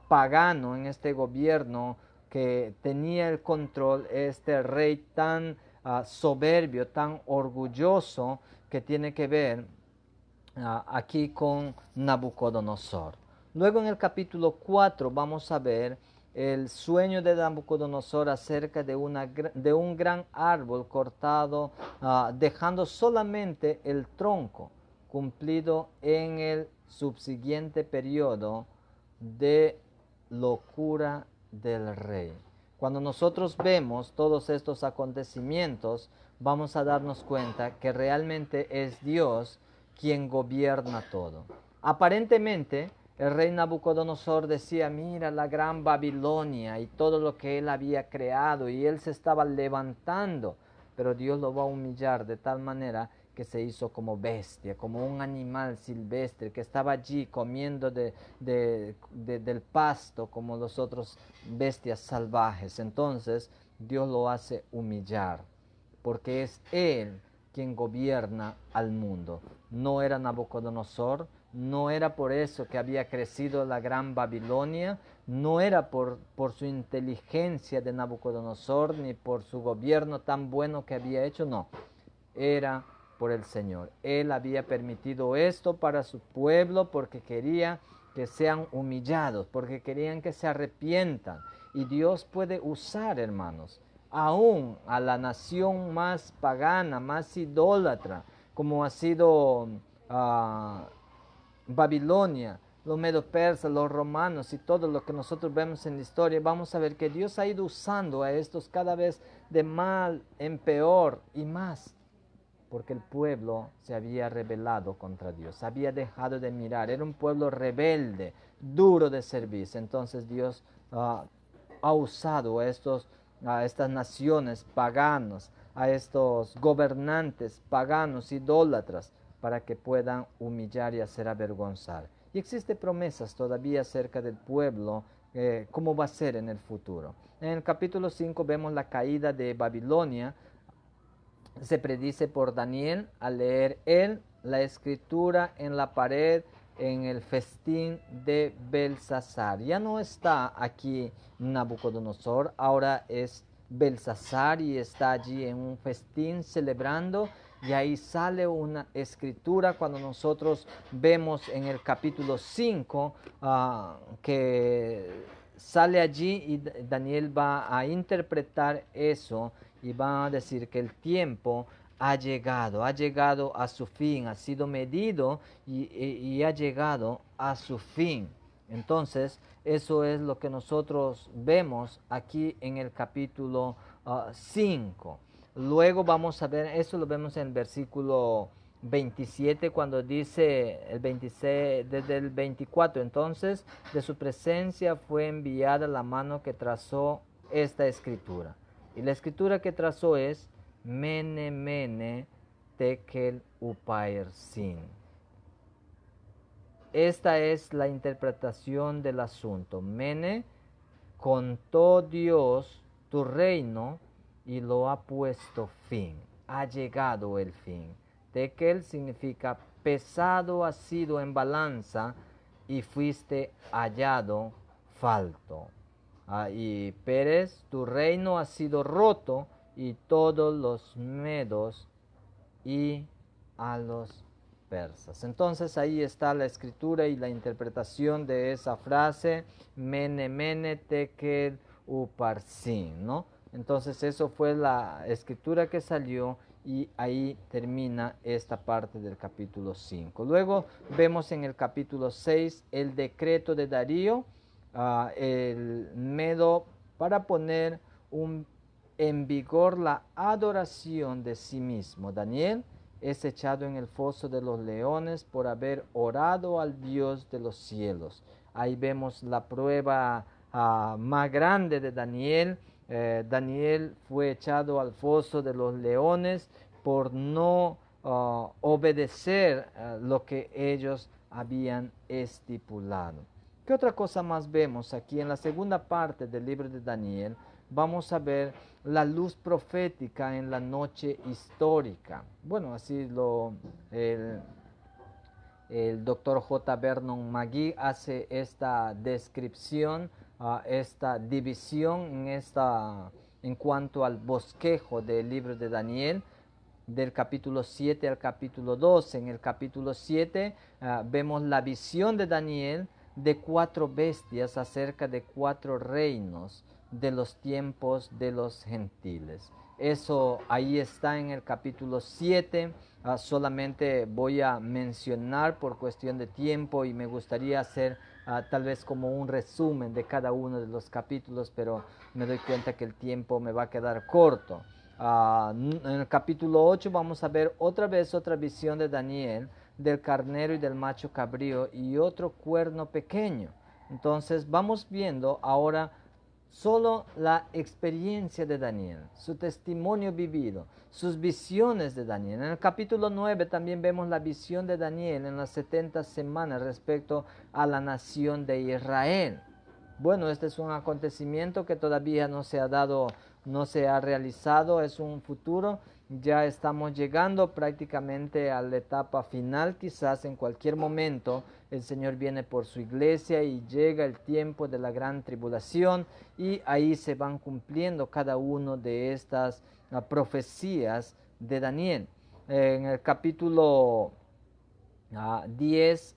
pagano, en este gobierno que tenía el control este rey tan soberbio, tan orgulloso, que tiene que ver aquí con Nabucodonosor. Luego en el capítulo 4 vamos a ver el sueño de Nabucodonosor acerca de un gran árbol cortado, dejando solamente el tronco, cumplido en el subsiguiente periodo de locura del rey. Cuando nosotros vemos todos estos acontecimientos, vamos a darnos cuenta que realmente es Dios quien gobierna todo. Aparentemente, el rey Nabucodonosor decía, mira la gran Babilonia y todo lo que él había creado, y él se estaba levantando, pero Dios lo va a humillar de tal manera que se hizo como bestia, como un animal silvestre que estaba allí comiendo del pasto como los otros bestias salvajes. Entonces Dios lo hace humillar, porque es Él quien gobierna al mundo. No era Nabucodonosor, no era por eso que había crecido la gran Babilonia, no era por su inteligencia de Nabucodonosor, ni por su gobierno tan bueno que había hecho, no. Era por el Señor. Él había permitido esto para su pueblo porque quería que sean humillados, porque querían que se arrepientan. Y Dios puede usar, hermanos, aún a la nación más pagana, más idólatra, como ha sido Babilonia, los medo-persas, los romanos y todo lo que nosotros vemos en la historia. Vamos a ver que Dios ha ido usando a estos cada vez de mal en peor y más, porque el pueblo se había rebelado contra Dios, había dejado de mirar, era un pueblo rebelde, duro de servicio. Entonces Dios ha usado a estas naciones paganas, a estos gobernantes paganos, idólatras, para que puedan humillar y hacer avergonzar. Y existen promesas todavía acerca del pueblo, cómo va a ser en el futuro. En el capítulo 5 vemos la caída de Babilonia. Se predice por Daniel al leer él la escritura en la pared en el festín de Belsasar. Ya no está aquí Nabucodonosor, ahora es Belsasar y está allí en un festín celebrando, y ahí sale una escritura cuando nosotros vemos en el capítulo 5 que sale allí y Daniel va a interpretar eso y va a decir que el tiempo ha llegado a su fin, ha sido medido y ha llegado a su fin. Entonces, eso es lo que nosotros vemos aquí en el capítulo 5. Luego vamos a ver, eso lo vemos en el versículo 27 cuando dice el 26, desde el 24, entonces de su presencia fue enviada la mano que trazó esta escritura. Y la escritura que trazó es Mene, Mene, Tekel, Upharsin. Esta es la interpretación del asunto. Mene, contó Dios tu reino y lo ha puesto fin. Ha llegado el fin. Tekel significa pesado has sido en balanza y fuiste hallado falto. Y Pérez, tu reino ha sido roto y todos los medos y a los persas. Entonces ahí está la escritura y la interpretación de esa frase, Mene, Mene, Tekel, Upharsin, ¿no? Entonces eso fue la escritura que salió y ahí termina esta parte del capítulo 5. Luego vemos en el capítulo 6 el decreto de Darío, el Medo, para poner en vigor la adoración de sí mismo. Daniel es echado en el foso de los leones por haber orado al Dios de los cielos. Ahí vemos la prueba más grande de Daniel. Daniel fue echado al foso de los leones por no obedecer lo que ellos habían estipulado. ¿Qué otra cosa más vemos aquí en la segunda parte del libro de Daniel? Vamos a ver la luz profética en la noche histórica. Bueno, así el doctor J. Vernon McGee hace esta descripción, esta división en cuanto al bosquejo del libro de Daniel, del capítulo 7 al capítulo 12. En el capítulo 7 vemos la visión de Daniel de 4 bestias acerca de 4 reinos de los tiempos de los gentiles. Eso ahí está en el capítulo 7. Solamente voy a mencionar por cuestión de tiempo y me gustaría hacer tal vez como un resumen de cada uno de los capítulos, pero me doy cuenta que el tiempo me va a quedar corto. En el capítulo 8 vamos a ver otra vez otra visión de Daniel del carnero y del macho cabrío y otro cuerno pequeño. Entonces vamos viendo ahora solo la experiencia de Daniel, su testimonio vivido, sus visiones de Daniel. En el capítulo 9 también vemos la visión de Daniel en las 70 semanas respecto a la nación de Israel. Bueno, este es un acontecimiento que todavía no se ha dado, no se ha realizado, es un futuro. Ya estamos llegando prácticamente a la etapa final, quizás en cualquier momento el Señor viene por su iglesia y llega el tiempo de la gran tribulación y ahí se van cumpliendo cada uno de estas profecías de Daniel. En el capítulo 10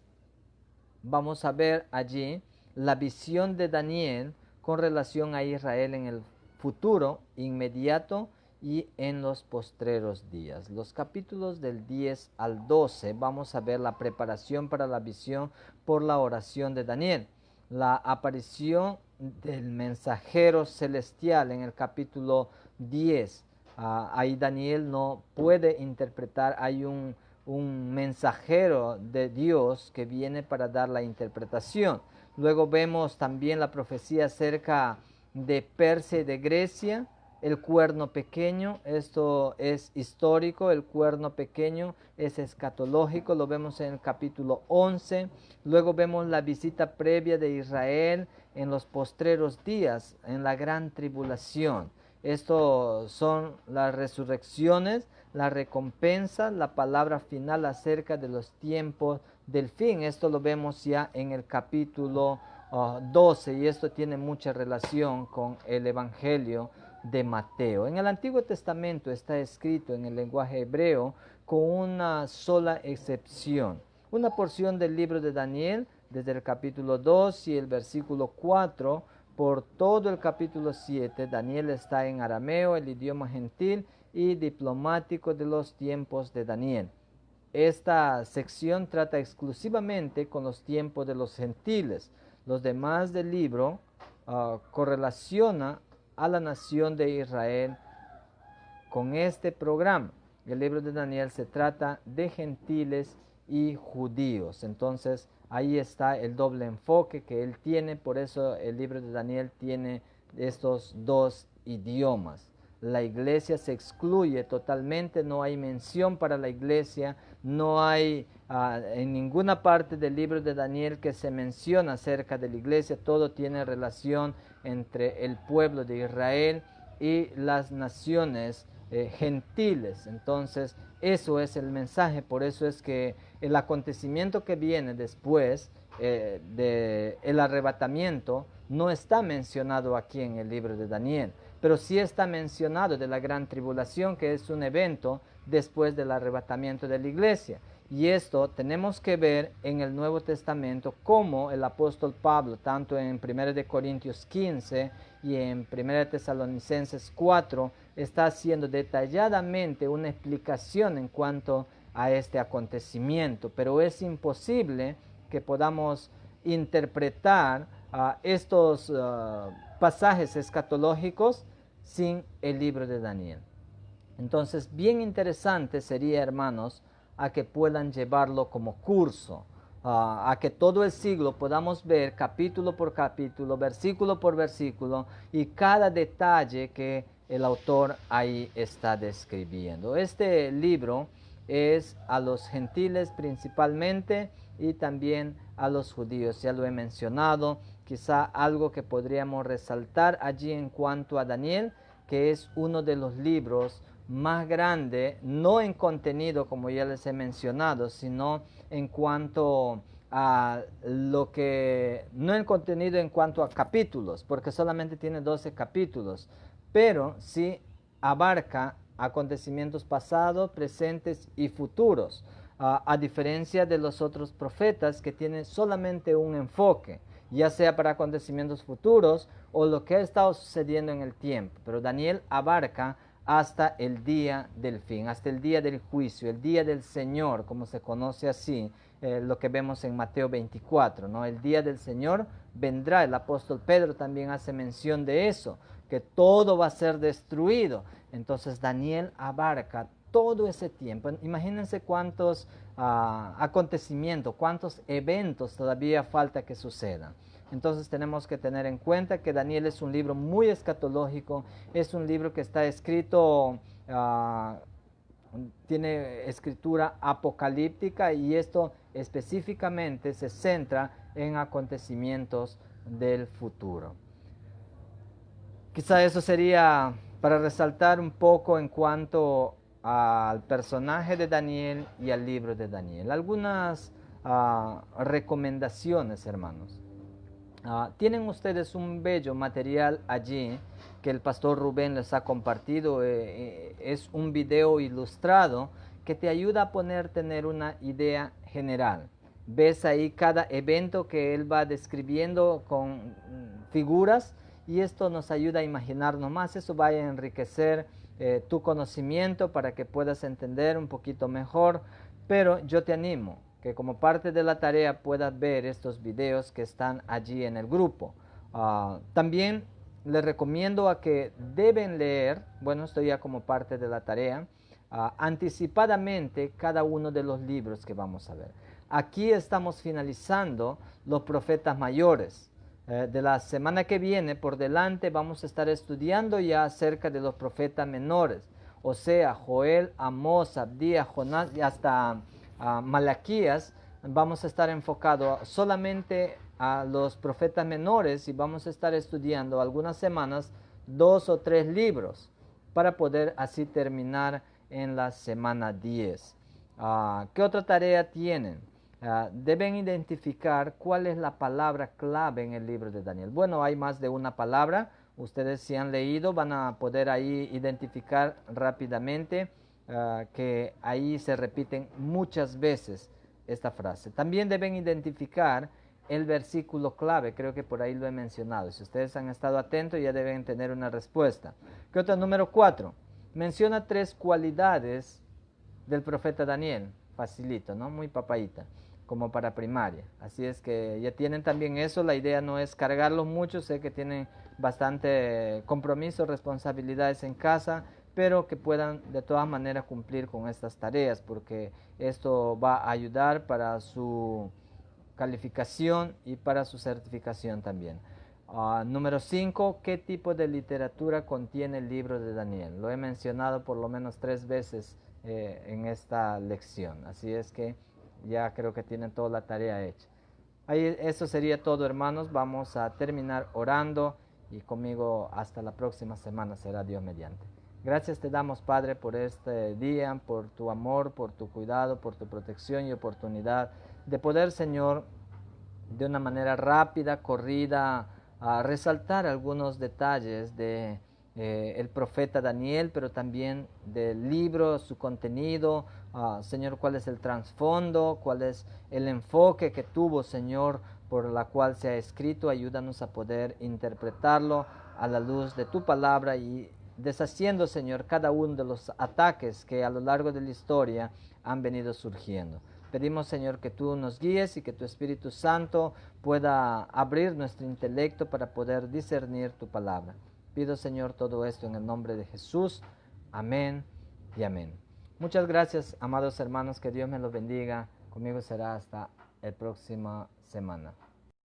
vamos a ver allí la visión de Daniel con relación a Israel en el futuro inmediato y en los postreros días. Los capítulos del 10 al 12 vamos a ver la preparación para la visión por la oración de Daniel. La aparición del mensajero celestial en el capítulo 10. Ahí Daniel no puede interpretar, hay un mensajero de Dios que viene para dar la interpretación. Luego vemos también la profecía acerca de Persia y de Grecia. el cuerno pequeño, esto es histórico, el cuerno pequeño es escatológico, lo vemos en el capítulo 11, luego vemos la visita previa de Israel en los postreros días, en la gran tribulación. Esto son las resurrecciones, la recompensa, la palabra final acerca de los tiempos del fin. Esto lo vemos ya en el capítulo 12 y esto tiene mucha relación con el Evangelio de Mateo. En el Antiguo Testamento está escrito en el lenguaje hebreo con una sola excepción. Una porción del libro de Daniel, desde el capítulo 2 y el versículo 4, por todo el capítulo 7, Daniel está en arameo, el idioma gentil y diplomático de los tiempos de Daniel. Esta sección trata exclusivamente con los tiempos de los gentiles. Los demás del libro correlaciona a la nación de Israel con este programa. El libro de Daniel se trata de gentiles y judíos. Entonces ahí está el doble enfoque que él tiene. Por eso el libro de Daniel tiene estos dos idiomas. La iglesia se excluye totalmente, no hay mención para la iglesia, no hay en ninguna parte del libro de Daniel que se menciona acerca de la iglesia. Todo tiene relación entre el pueblo de Israel y las naciones gentiles. Entonces eso es el mensaje, por eso es que el acontecimiento que viene después del arrebatamiento no está mencionado aquí en el libro de Daniel, pero sí está mencionado de la gran tribulación, que es un evento después del arrebatamiento de la iglesia. Y esto tenemos que ver en el Nuevo Testamento como el apóstol Pablo, tanto en 1 Corintios 15 y en 1 Tesalonicenses 4, está haciendo detalladamente una explicación en cuanto a este acontecimiento. Pero es imposible que podamos interpretar estos pasajes escatológicos sin el libro de Daniel. Entonces, bien interesante sería, hermanos, a que puedan llevarlo como curso, a que todo el siglo podamos ver capítulo por capítulo, versículo por versículo y cada detalle que el autor ahí está describiendo. Este libro es a los gentiles principalmente y también a los judíos, ya lo he mencionado. Quizá algo que podríamos resaltar allí en cuanto a Daniel, que es uno de los libros más grande, no en contenido como ya les he mencionado, sino en cuanto a lo que, no en contenido en cuanto a capítulos, porque solamente tiene 12 capítulos, pero sí abarca acontecimientos pasados, presentes y futuros, a diferencia de los otros profetas que tienen solamente un enfoque, ya sea para acontecimientos futuros o lo que ha estado sucediendo en el tiempo, pero Daniel abarca hasta el día del fin, hasta el día del juicio, el día del Señor, como se conoce así, lo que vemos en Mateo 24, ¿no? El día del Señor vendrá, el apóstol Pedro también hace mención de eso, que todo va a ser destruido. Entonces Daniel abarca todo ese tiempo. Imagínense cuántos acontecimientos, cuántos eventos todavía falta que sucedan. Entonces tenemos que tener en cuenta que Daniel es un libro muy escatológico, es un libro que está escrito, tiene escritura apocalíptica y esto específicamente se centra en acontecimientos del futuro. Quizá eso sería para resaltar un poco en cuanto al personaje de Daniel y al libro de Daniel. Algunas recomendaciones, hermanos. Tienen ustedes un bello material allí que el pastor Rubén les ha compartido. Es un video ilustrado que te ayuda a tener una idea general. Ves ahí cada evento que él va describiendo con figuras y esto nos ayuda a imaginarnos más. Eso va a enriquecer tu conocimiento para que puedas entender un poquito mejor. Pero yo te animo que como parte de la tarea puedas ver estos videos que están allí en el grupo. También les recomiendo a que deben leer, bueno, esto ya como parte de la tarea, anticipadamente cada uno de los libros que vamos a ver. Aquí estamos finalizando los profetas mayores. de la semana que viene por delante vamos a estar estudiando ya acerca de los profetas menores, o sea, Joel, Amós, Abdías, Jonás y hasta Malaquías. Vamos a estar enfocados solamente a los profetas menores y vamos a estar estudiando algunas semanas 2 o 3 libros para poder así terminar en la semana 10. ¿Qué otra tarea tienen? Deben identificar cuál es la palabra clave en el libro de Daniel. Bueno, hay más de una palabra. Ustedes si han leído van a poder ahí identificar rápidamente que ahí se repiten muchas veces esta frase. También deben identificar el versículo clave, creo que por ahí lo he mencionado. Si ustedes han estado atentos ya deben tener una respuesta. ¿Qué otra? Número 4. Menciona 3 cualidades del profeta Daniel. Facilito, ¿no? Muy papadita, como para primaria. Así es que ya tienen también eso. La idea no es cargarlos mucho. Sé que tienen bastante compromiso, responsabilidades en casa, pero que puedan de todas maneras cumplir con estas tareas, porque esto va a ayudar para su calificación y para su certificación también. Número 5, ¿qué tipo de literatura contiene el libro de Daniel? Lo he mencionado por lo menos 3 veces en esta lección, así es que ya creo que tienen toda la tarea hecha. Ahí, eso sería todo, hermanos. Vamos a terminar orando y conmigo hasta la próxima semana será Dios mediante. Gracias te damos, Padre, por este día, por tu amor, por tu cuidado, por tu protección y oportunidad de poder, Señor, de una manera rápida, corrida, a resaltar algunos detalles de el profeta Daniel, pero también del libro, su contenido, Señor, cuál es el trasfondo, cuál es el enfoque que tuvo, Señor, por la cual se ha escrito. Ayúdanos a poder interpretarlo a la luz de tu palabra y deshaciendo, Señor, cada uno de los ataques que a lo largo de la historia han venido surgiendo. Pedimos, Señor, que tú nos guíes y que tu Espíritu Santo pueda abrir nuestro intelecto para poder discernir tu palabra. Pido, Señor, todo esto en el nombre de Jesús. Amén y amén. Muchas gracias, amados hermanos. Que Dios me los bendiga. Conmigo será hasta la próxima semana.